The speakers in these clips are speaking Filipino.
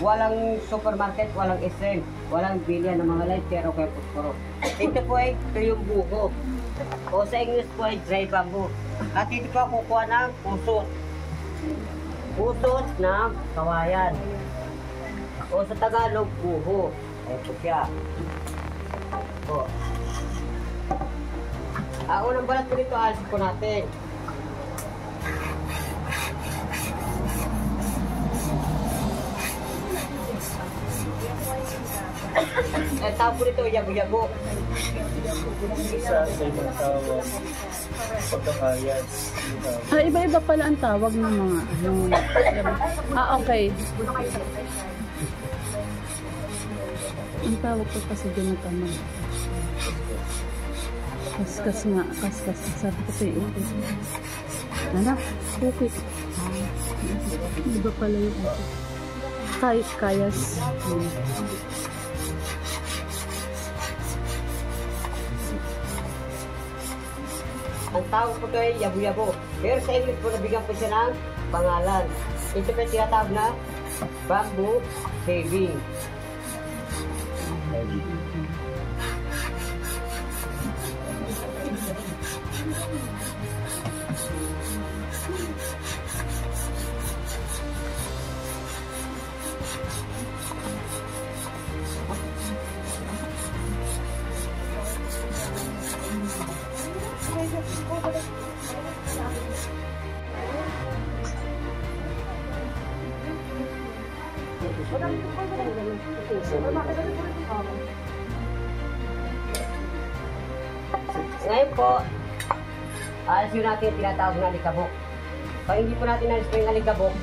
walang supermarket, walang SM, walang bilyan ng mga light, pero kaya pusporo. Ito po ay tuyong buko. O sa English po ay dry bamboo. At ito po kukuha ng pusot. Pusot ng kawayan. O sa Tagalog, buho. Ito siya. O. Unang balat po dito, alisin po natin. Tawag po dito, yabo-yabo. Isa sa ibang tawag, pagkakayan. Iba-iba pala ang tawag ng mga okay. Ang tawag ko kasi doon na tama. Kaskas nga, kaskas. Sabi ko sa'yo, anak, kukit. Iba pala yung kayas. Ang tawag po ito ay yabo-yabo. Pero sa English po nabigyan po siya ng pangalan. Ito po tinatawag na bamboo shaving. Ngayon po, alisin natin yung tinatawag na alikabok. Pag hindi po natin alisin yung alikabok,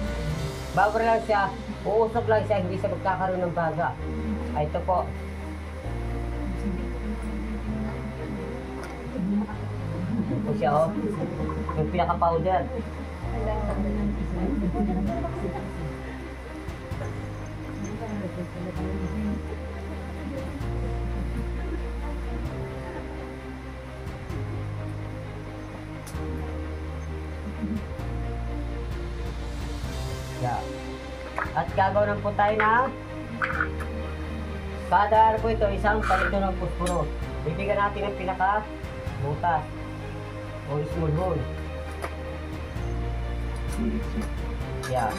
bawal lang siya, uusok lang siya, hindi siya magkakaroon ng baga. Ay, ito po. Ito siya, oh. Yung pinaka-powder. Yeah. At gagawin po tayo na kada araw po ito isang palito ng pusporo. Bibigyan natin ang pinaka butas o small hole. Yeah.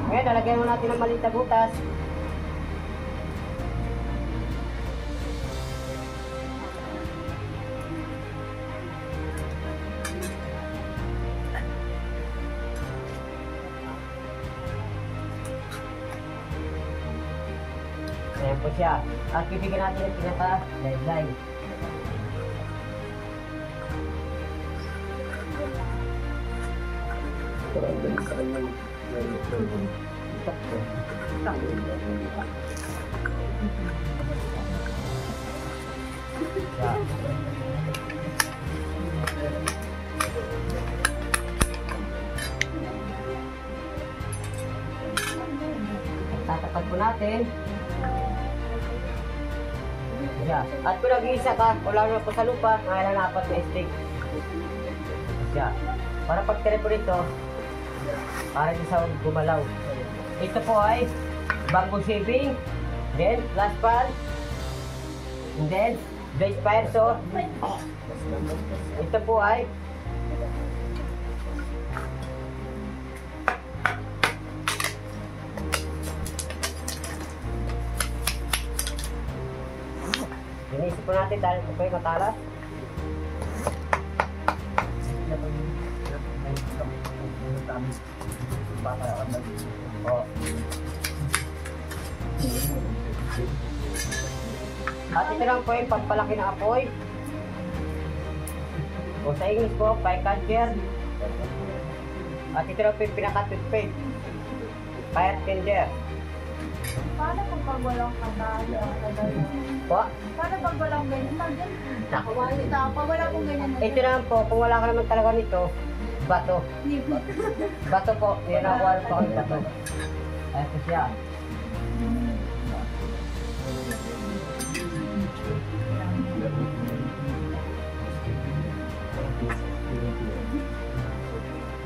Ngayon, lalagyan mo natin ang maliit na butas. Ayan po siya. At bibigyan natin ang pinaka-guideline. Tatapat po natin. Yeah. At kung nag-iisa ka, wala na po sa lupa, kailangan na 4 na stick. Yeah. Para pag-tire po rito, para di sa gumalaw. Ito po ay bamboo shaving, then last pan, and then base fire saw. Ito po ay inisip po natin dahil ito po ay matalas. Oh. At ito lang po yung pagpalaki ng apoy. O sa English po, fire catcher. At ito lang po yung pinaka-toothpaste. Fire tender. Paano pag walang kataya? Po? Paano pag walang ganyan? Pag wala pong ganyan. Ito lang po, kung wala ka naman talaga nito, bato. Bato po, nirakuha po ang bato. Ito siya.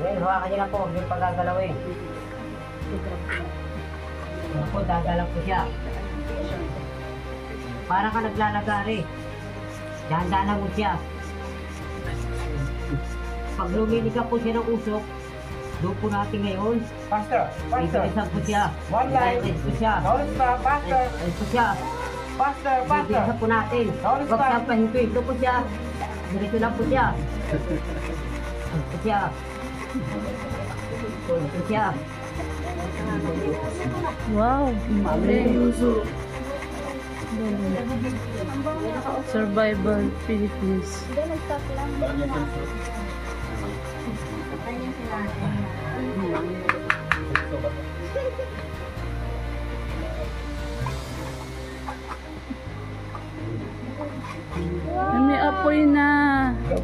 Ngayon, hawakan niyo lang po, huwag yung pagagalawin. Ayan po, dadalang po siya. Para ka naglalagari. Dahan-dahan mo siya. Pag luminig ka po siya ng usok, doon po natin ngayon. Faster, faster. Ibilisan po siya. One line. Ibilisan po siya. Don't stop, faster. Ayun po siya. Faster, faster. Ibilisan po natin. Don't Huwag stop. siya pahintuin. Ito po siya. Diretso lang po siya. Ayun po siya. Ayun po siya. Wow, galing. Survival Philippines. Hindi, nag-stop lang. Kanya sinabi. May apoy na.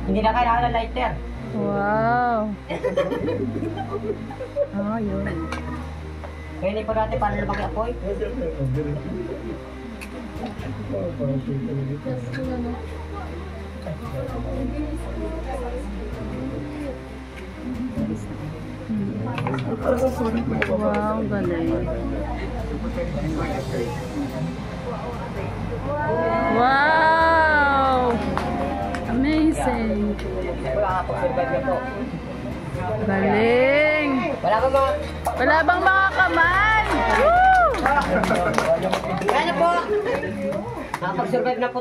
Hindi na kailangan ng lighter. Wow. Ah, yun. Pwede po natin para lumaki apoy. Wow, galing. Wow! Amazing. Wala nga po, survive na po. Galing. Wala ba mga... Wala bang mga kamay? Woo! Kaya na po! Nakapag-survive na po.